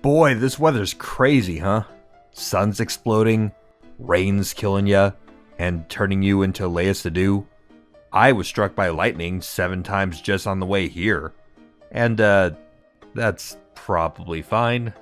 Boy, this weather's crazy, huh? Sun's exploding, rain's killing ya, and turning you into Leia Sadu. I was struck by lightning 7 times just on the way here. And, that's probably fine.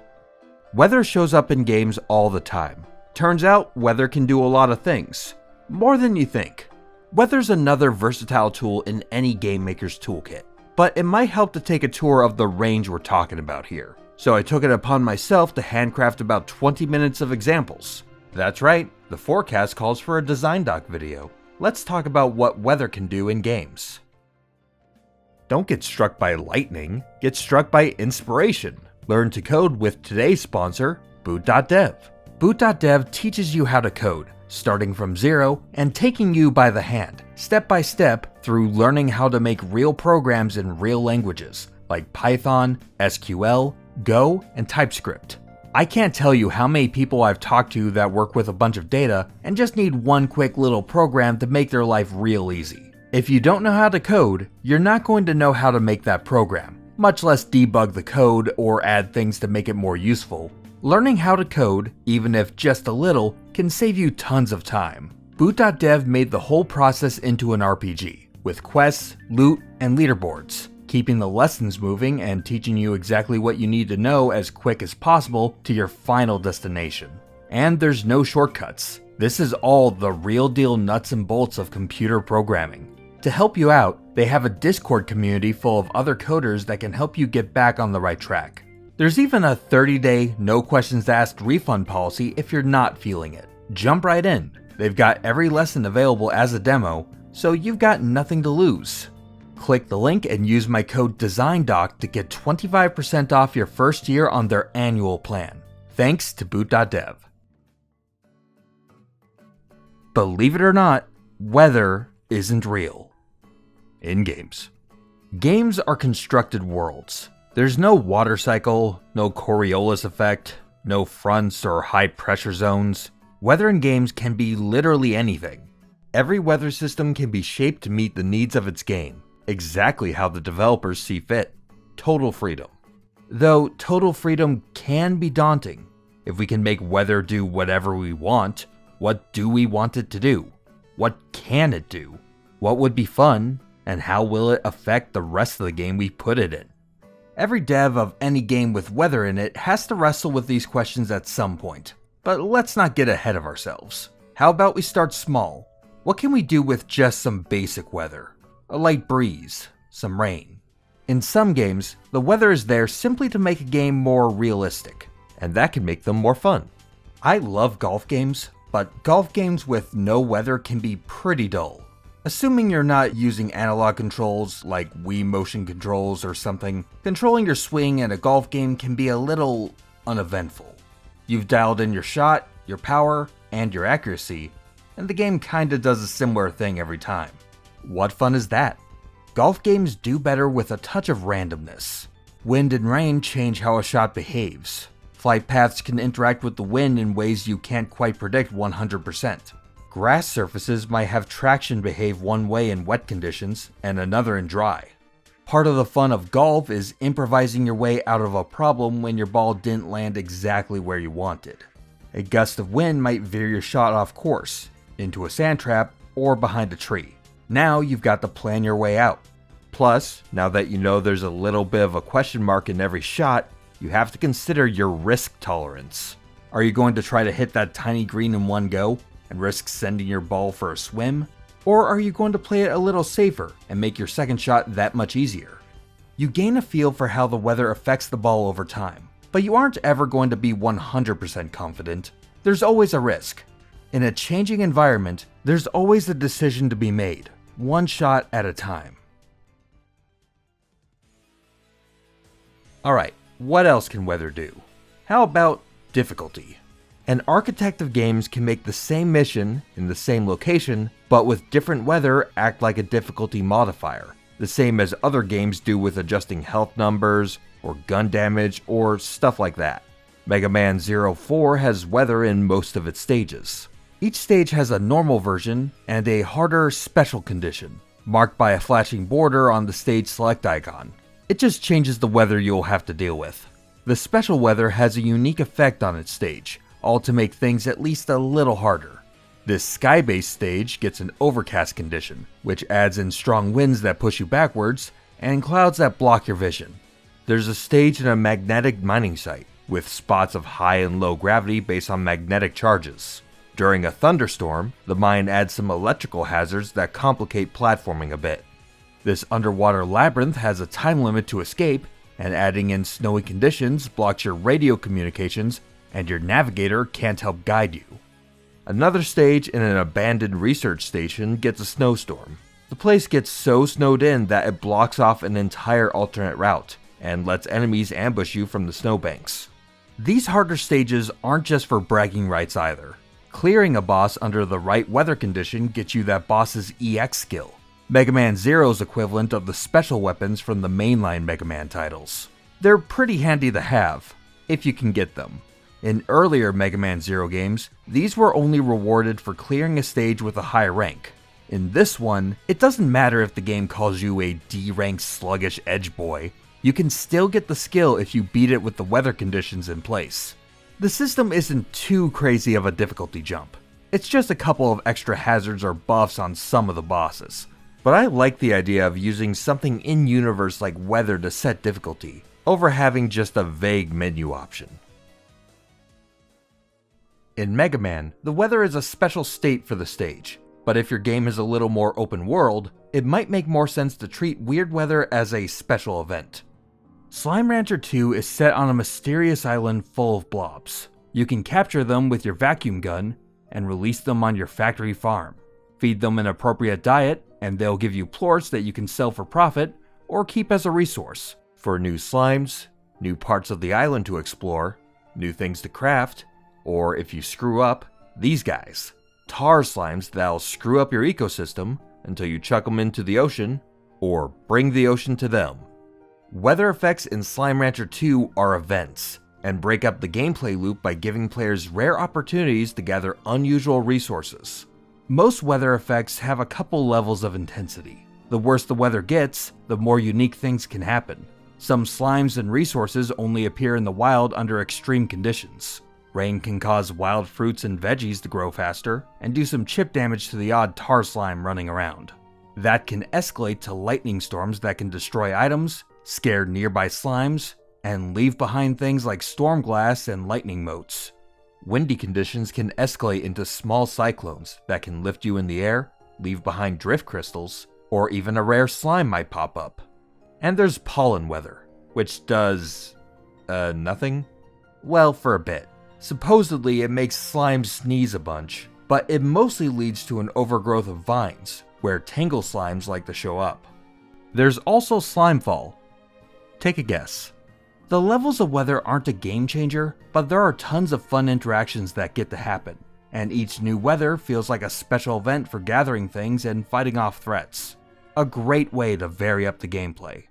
Weather shows up in games all the time. Turns out, weather can do a lot of things. More than you think. Weather's another versatile tool in any game maker's toolkit. But it might help to take a tour of the range we're talking about here. So I took it upon myself to handcraft about 20 minutes of examples. That's right, the forecast calls for a design doc video. Let's talk about what weather can do in games. Don't get struck by lightning, get struck by inspiration. Learn to code with today's sponsor, Boot.dev. Boot.dev teaches you how to code, starting from zero and taking you by the hand, step by step, through learning how to make real programs in real languages, like Python, SQL, Go, and TypeScript. I can't tell you how many people I've talked to that work with a bunch of data and just need one quick little program to make their life real easy. If you don't know how to code, you're not going to know how to make that program, much less debug the code or add things to make it more useful. Learning how to code, even if just a little, can save you tons of time. Boot.dev made the whole process into an RPG, with quests, loot, and leaderboards, keeping the lessons moving and teaching you exactly what you need to know as quick as possible to your final destination. And there's no shortcuts. This is all the real deal nuts and bolts of computer programming. To help you out, they have a Discord community full of other coders that can help you get back on the right track. There's even a 30-day, no questions asked refund policy if you're not feeling it. Jump right in. They've got every lesson available as a demo, so you've got nothing to lose. Click the link and use my code DESIGNDOC to get 25% off your first year on their annual plan. Thanks to Boot.dev. Believe it or not, weather isn't real. In games. Games are constructed worlds. There's no water cycle, no Coriolis effect, no fronts or high pressure zones. Weather in games can be literally anything. Every weather system can be shaped to meet the needs of its game, exactly how the developers see fit. Total freedom. Though total freedom can be daunting. If we can make weather do whatever we want, what do we want it to do? What can it do? What would be fun? And how will it affect the rest of the game we put it in? Every dev of any game with weather in it has to wrestle with these questions at some point. But let's not get ahead of ourselves. How about we start small? What can we do with just some basic weather? A light breeze, some rain. In some games, the weather is there simply to make a game more realistic, and that can make them more fun. I love golf games, but golf games with no weather can be pretty dull. Assuming you're not using analog controls like Wii motion controls or something, controlling your swing in a golf game can be a little uneventful. You've dialed in your shot, your power, and your accuracy, and the game kinda does a similar thing every time. What fun is that? Golf games do better with a touch of randomness. Wind and rain change how a shot behaves. Flight paths can interact with the wind in ways you can't quite predict 100%. Grass surfaces might have traction behave one way in wet conditions and another in dry. Part of the fun of golf is improvising your way out of a problem when your ball didn't land exactly where you wanted. A gust of wind might veer your shot off course, into a sand trap, or behind a tree. Now you've got to plan your way out. Plus, now that you know there's a little bit of a question mark in every shot, you have to consider your risk tolerance. Are you going to try to hit that tiny green in one go and risk sending your ball for a swim? Or are you going to play it a little safer and make your second shot that much easier? You gain a feel for how the weather affects the ball over time, but you aren't ever going to be 100% confident. There's always a risk. In a changing environment, there's always a decision to be made, one shot at a time. Alright, what else can weather do? How about difficulty? An architect of games can make the same mission in the same location, but with different weather act like a difficulty modifier, the same as other games do with adjusting health numbers, or gun damage, or stuff like that. Mega Man 04 has weather in most of its stages. Each stage has a normal version and a harder special condition, marked by a flashing border on the stage select icon. It just changes the weather you'll have to deal with. The special weather has a unique effect on its stage, all to make things at least a little harder. This sky-based stage gets an overcast condition, which adds in strong winds that push you backwards, and clouds that block your vision. There's a stage in a magnetic mining site, with spots of high and low gravity based on magnetic charges. During a thunderstorm, the mine adds some electrical hazards that complicate platforming a bit. This underwater labyrinth has a time limit to escape, and adding in snowy conditions blocks your radio communications, and your navigator can't help guide you. Another stage in an abandoned research station gets a snowstorm. The place gets so snowed in that it blocks off an entire alternate route, and lets enemies ambush you from the snowbanks. These harder stages aren't just for bragging rights either. Clearing a boss under the right weather condition gets you that boss's EX skill, Mega Man Zero's equivalent of the special weapons from the mainline Mega Man titles. They're pretty handy to have, if you can get them. In earlier Mega Man Zero games, these were only rewarded for clearing a stage with a high rank. In this one, it doesn't matter if the game calls you a D-rank sluggish edge boy, you can still get the skill if you beat it with the weather conditions in place. The system isn't too crazy of a difficulty jump. It's just a couple of extra hazards or buffs on some of the bosses. But I like the idea of using something in-universe like weather to set difficulty, over having just a vague menu option. In Mega Man, the weather is a special state for the stage, but if your game is a little more open world, it might make more sense to treat weird weather as a special event. Slime Rancher 2 is set on a mysterious island full of blobs. You can capture them with your vacuum gun and release them on your factory farm. Feed them an appropriate diet, and they'll give you plorts that you can sell for profit or keep as a resource for new slimes, new parts of the island to explore, new things to craft, or if you screw up, these guys. Tar slimes that'll screw up your ecosystem until you chuck them into the ocean, or bring the ocean to them. Weather effects in Slime Rancher 2 are events, and break up the gameplay loop by giving players rare opportunities to gather unusual resources. Most weather effects have a couple levels of intensity. The worse the weather gets, the more unique things can happen. Some slimes and resources only appear in the wild under extreme conditions. Rain can cause wild fruits and veggies to grow faster, and do some chip damage to the odd tar slime running around. That can escalate to lightning storms that can destroy items, scare nearby slimes, and leave behind things like storm glass and lightning motes. Windy conditions can escalate into small cyclones that can lift you in the air, leave behind drift crystals, or even a rare slime might pop up. And there's pollen weather, which does... nothing? Well, for a bit. Supposedly, it makes slimes sneeze a bunch, but it mostly leads to an overgrowth of vines, where tangle slimes like to show up. There's also Slimefall. Take a guess. The levels of weather aren't a game changer, but there are tons of fun interactions that get to happen, and each new weather feels like a special event for gathering things and fighting off threats. A great way to vary up the gameplay.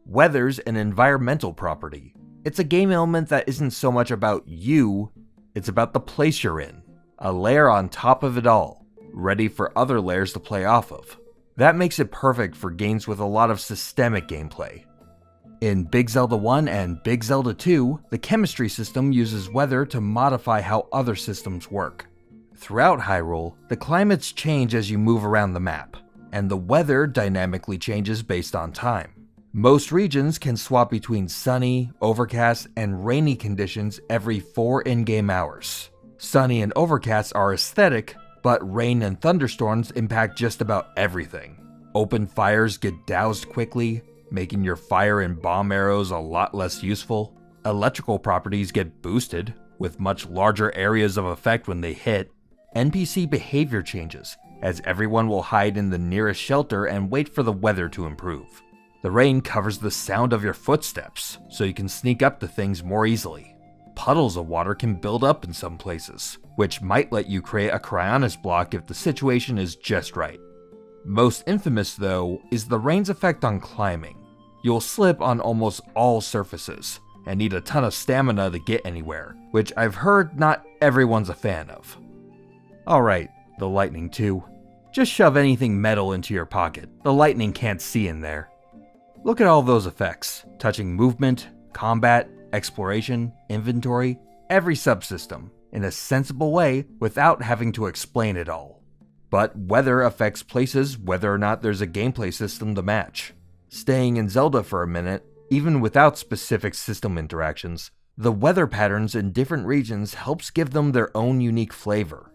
Weather's an environmental property. It's a game element that isn't so much about you, it's about the place you're in. A layer on top of it all, ready for other layers to play off of. That makes it perfect for games with a lot of systemic gameplay. In Big Zelda 1 and Big Zelda 2, the chemistry system uses weather to modify how other systems work. Throughout Hyrule, the climates change as you move around the map, and the weather dynamically changes based on time. Most regions can swap between sunny, overcast, and rainy conditions every 4 in-game hours. Sunny and overcast are aesthetic, but rain and thunderstorms impact just about everything. Open fires get doused quickly, making your fire and bomb arrows a lot less useful. Electrical properties get boosted, with much larger areas of effect when they hit. NPC behavior changes, as everyone will hide in the nearest shelter and wait for the weather to improve. The rain covers the sound of your footsteps, so you can sneak up to things more easily. Puddles of water can build up in some places, which might let you create a Cryonis block if the situation is just right. Most infamous, though, is the rain's effect on climbing. You'll slip on almost all surfaces, and need a ton of stamina to get anywhere, which I've heard not everyone's a fan of. Alright, the lightning too. Just shove anything metal into your pocket, the lightning can't see in there. Look at all those effects, touching movement, combat, exploration, inventory, every subsystem, in a sensible way without having to explain it all. But weather affects places whether or not there's a gameplay system to match. Staying in Zelda for a minute, even without specific system interactions, the weather patterns in different regions helps give them their own unique flavor.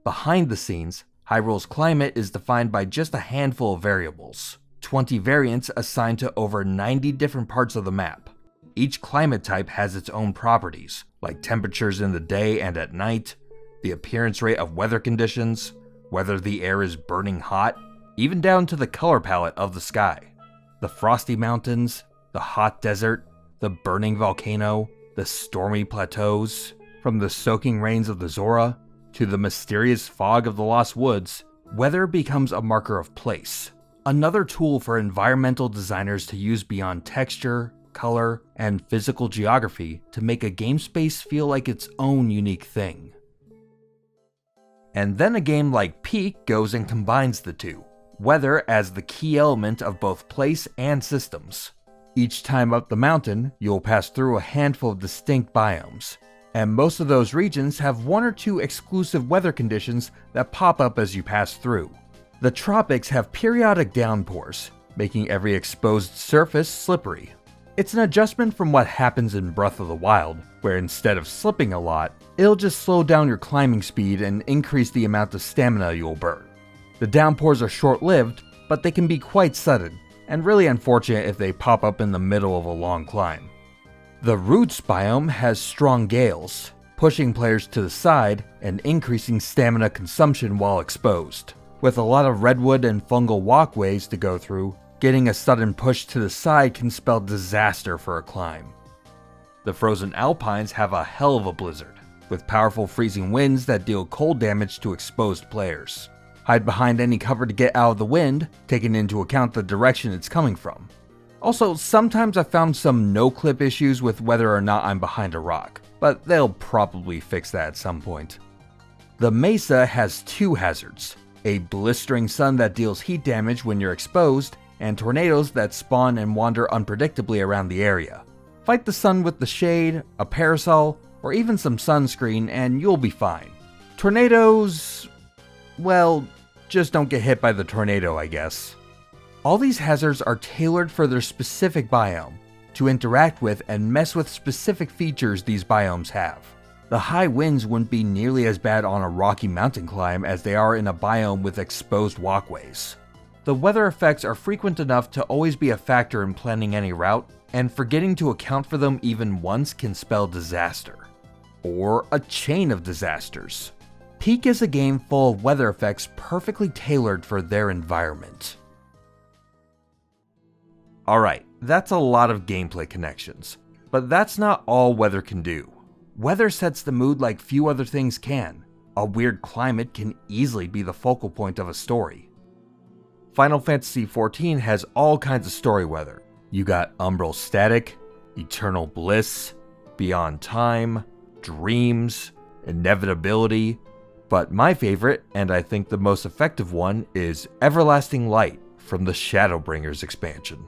Behind the scenes, Hyrule's climate is defined by just a handful of variables, 20 variants assigned to over 90 different parts of the map. Each climate type has its own properties, like temperatures in the day and at night, the appearance rate of weather conditions, whether the air is burning hot, even down to the color palette of the sky. The frosty mountains, the hot desert, the burning volcano, the stormy plateaus, from the soaking rains of the Zora to the mysterious fog of the Lost Woods, weather becomes a marker of place. Another tool for environmental designers to use beyond texture, color, and physical geography to make a game space feel like its own unique thing. And then a game like Peak goes and combines the two, weather as the key element of both place and systems. Each time up the mountain, you'll pass through a handful of distinct biomes, and most of those regions have one or two exclusive weather conditions that pop up as you pass through. The tropics have periodic downpours, making every exposed surface slippery. It's an adjustment from what happens in Breath of the Wild, where instead of slipping a lot, it'll just slow down your climbing speed and increase the amount of stamina you'll burn. The downpours are short-lived, but they can be quite sudden, and really unfortunate if they pop up in the middle of a long climb. The Roots biome has strong gales, pushing players to the side and increasing stamina consumption while exposed. With a lot of redwood and fungal walkways to go through, getting a sudden push to the side can spell disaster for a climb. The Frozen Alpines have a hell of a blizzard, with powerful freezing winds that deal cold damage to exposed players. Hide behind any cover to get out of the wind, taking into account the direction it's coming from. Also, sometimes I found some no-clip issues with whether or not I'm behind a rock, but they'll probably fix that at some point. The Mesa has two hazards, a blistering sun that deals heat damage when you're exposed, and tornadoes that spawn and wander unpredictably around the area. Fight the sun with the shade, a parasol, or even some sunscreen and you'll be fine. Tornadoes, well, just don't get hit by the tornado, I guess. All these hazards are tailored for their specific biome, to interact with and mess with specific features these biomes have. The high winds wouldn't be nearly as bad on a rocky mountain climb as they are in a biome with exposed walkways. The weather effects are frequent enough to always be a factor in planning any route, and forgetting to account for them even once can spell disaster. Or a chain of disasters. Peak is a game full of weather effects perfectly tailored for their environment. Alright, that's a lot of gameplay connections, but that's not all weather can do. Weather sets the mood like few other things can. A weird climate can easily be the focal point of a story. Final Fantasy XIV has all kinds of story weather. You got Umbral Static, Eternal Bliss, Beyond Time, Dreams, Inevitability, but my favorite, and I think the most effective one, is Everlasting Light from the Shadowbringers expansion.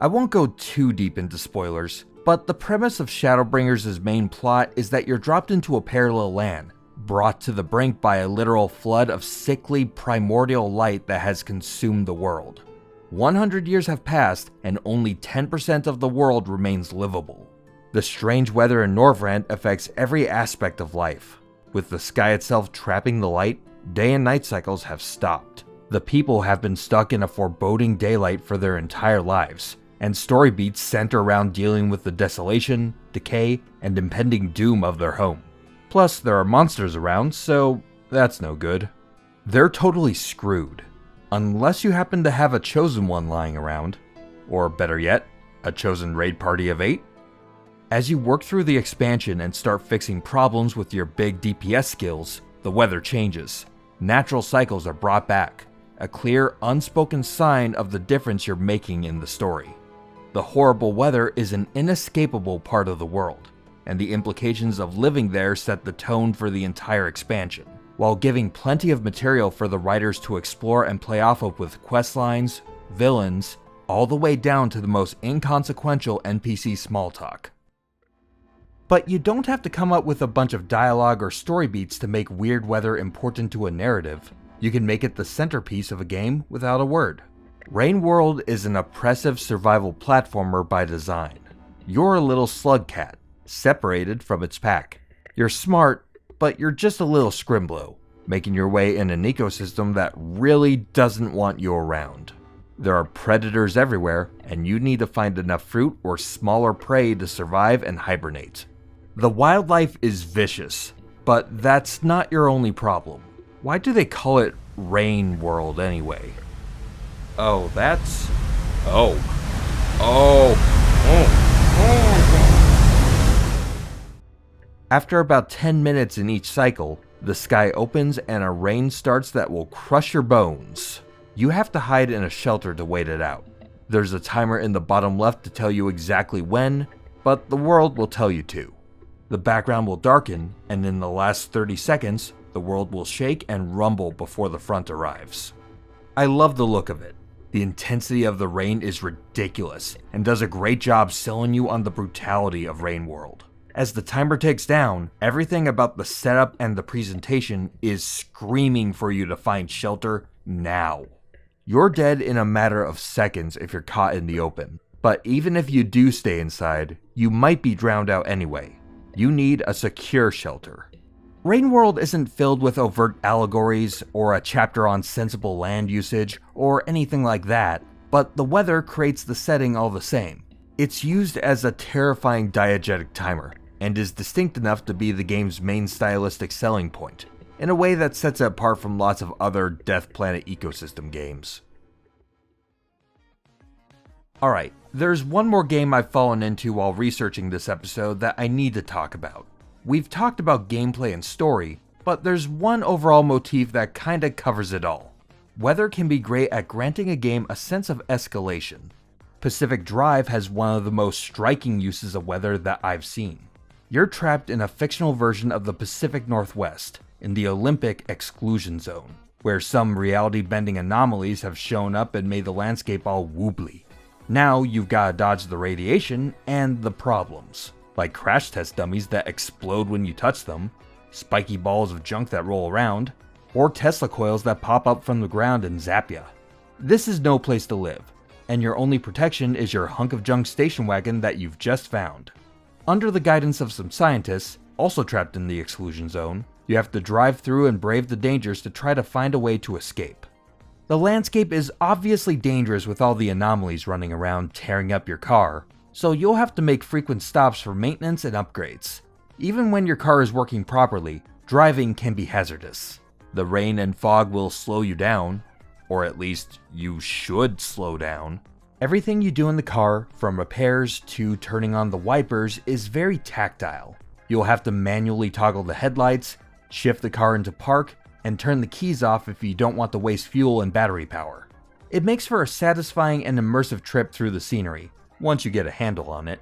I won't go too deep into spoilers, but the premise of Shadowbringers' main plot is that you're dropped into a parallel land, brought to the brink by a literal flood of sickly primordial light that has consumed the world. 100 years have passed and only 10% of the world remains livable. The strange weather in Norvrand affects every aspect of life. With the sky itself trapping the light, day and night cycles have stopped. The people have been stuck in a foreboding daylight for their entire lives, and story beats center around dealing with the desolation, decay, and impending doom of their home. Plus, there are monsters around, so that's no good. They're totally screwed. Unless you happen to have a chosen one lying around. Or better yet, a chosen raid party of 8. As you work through the expansion and start fixing problems with your big DPS skills, the weather changes. Natural cycles are brought back, a clear, unspoken sign of the difference you're making in the story. The horrible weather is an inescapable part of the world, and the implications of living there set the tone for the entire expansion, while giving plenty of material for the writers to explore and play off of with questlines, villains, all the way down to the most inconsequential NPC small talk. But you don't have to come up with a bunch of dialogue or story beats to make weird weather important to a narrative. You can make it the centerpiece of a game without a word. Rain World is an oppressive survival platformer by design. You're a little slug cat, separated from its pack. You're smart, but you're just a little scrimblow, making your way in an ecosystem that really doesn't want you around. There are predators everywhere, and you need to find enough fruit or smaller prey to survive and hibernate. The wildlife is vicious, but that's not your only problem. Why do they call it Rain World anyway? Oh, that's... After about 10 minutes in each cycle, the sky opens and a rain starts that will crush your bones. You have to hide in a shelter to wait it out. There's a timer in the bottom left to tell you exactly when, but the world will tell you to. The background will darken, and in the last 30 seconds, the world will shake and rumble before the front arrives. I love the look of it. The intensity of the rain is ridiculous, and does a great job selling you on the brutality of Rain World. As the timer ticks down, everything about the setup and the presentation is screaming for you to find shelter now. You're dead in a matter of seconds if you're caught in the open, but even if you do stay inside, you might be drowned out anyway. You need a secure shelter. Rain World isn't filled with overt allegories or a chapter on sensible land usage or anything like that, but the weather creates the setting all the same. It's used as a terrifying diegetic timer, and is distinct enough to be the game's main stylistic selling point, in a way that sets it apart from lots of other Death Planet ecosystem games. Alright, there's one more game I've fallen into while researching this episode that I need to talk about. We've talked about gameplay and story, but there's one overall motif that kinda covers it all. Weather can be great at granting a game a sense of escalation. Pacific Drive has one of the most striking uses of weather that I've seen. You're trapped in a fictional version of the Pacific Northwest, in the Olympic exclusion zone, where some reality-bending anomalies have shown up and made the landscape all wobbly. Now you've gotta dodge the radiation and the problems, like crash test dummies that explode when you touch them, spiky balls of junk that roll around, or Tesla coils that pop up from the ground and zap ya. This is no place to live, and your only protection is your hunk of junk station wagon that you've just found. Under the guidance of some scientists, also trapped in the exclusion zone, you have to drive through and brave the dangers to try to find a way to escape. The landscape is obviously dangerous with all the anomalies running around tearing up your car, so you'll have to make frequent stops for maintenance and upgrades. Even when your car is working properly, driving can be hazardous. The rain and fog will slow you down, or at least you should slow down. Everything you do in the car, from repairs to turning on the wipers, is very tactile. You'll have to manually toggle the headlights, shift the car into park, and turn the keys off if you don't want to waste fuel and battery power. It makes for a satisfying and immersive trip through the scenery, once you get a handle on it.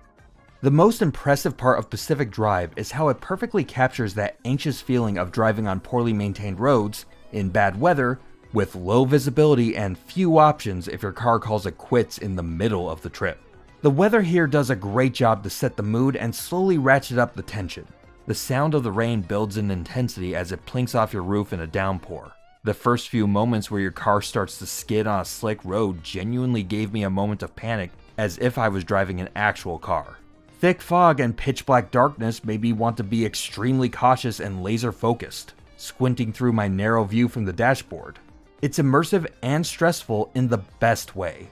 The most impressive part of Pacific Drive is how it perfectly captures that anxious feeling of driving on poorly maintained roads, in bad weather, with low visibility and few options if your car calls it quits in the middle of the trip. The weather here does a great job to set the mood and slowly ratchet up the tension. The sound of the rain builds in intensity as it plinks off your roof in a downpour. The first few moments where your car starts to skid on a slick road genuinely gave me a moment of panic, as if I was driving an actual car. Thick fog and pitch black darkness made me want to be extremely cautious and laser focused, squinting through my narrow view from the dashboard. It's immersive and stressful in the best way.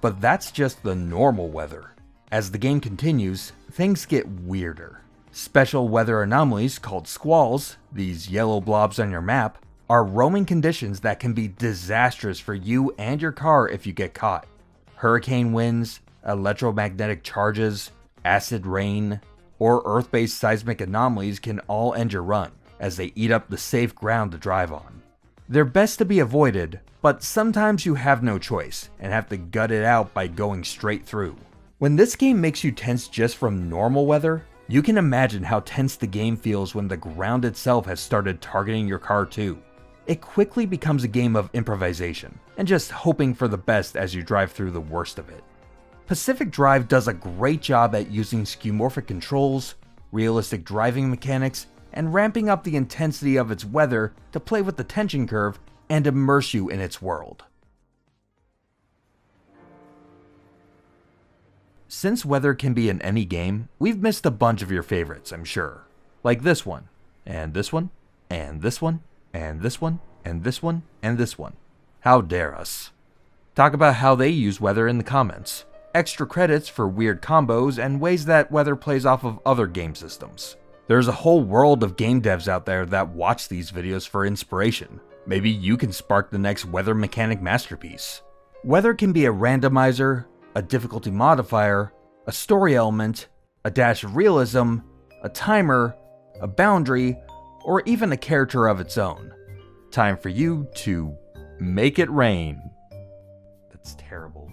But that's just the normal weather. As the game continues, things get weirder. Special weather anomalies called squalls, these yellow blobs on your map, are roaming conditions that can be disastrous for you and your car if you get caught. Hurricane winds, electromagnetic charges, acid rain, or Earth-based seismic anomalies can all end your run, as they eat up the safe ground to drive on. They're best to be avoided, but sometimes you have no choice, and have to gut it out by going straight through. When this game makes you tense just from normal weather, you can imagine how tense the game feels when the ground itself has started targeting your car too. It quickly becomes a game of improvisation, and just hoping for the best as you drive through the worst of it. Pacific Drive does a great job at using skeuomorphic controls, realistic driving mechanics, and ramping up the intensity of its weather to play with the tension curve and immerse you in its world. Since weather can be in any game, we've missed a bunch of your favorites, I'm sure. Like this one, and this one, and this one, and this one, and this one, and this one. How dare us. Talk about how they use weather in the comments. Extra credits for weird combos and ways that weather plays off of other game systems. There's a whole world of game devs out there that watch these videos for inspiration. Maybe you can spark the next weather mechanic masterpiece. Weather can be a randomizer, a difficulty modifier, a story element, a dash of realism, a timer, a boundary, or even a character of its own. Time for you to make it rain. That's terrible.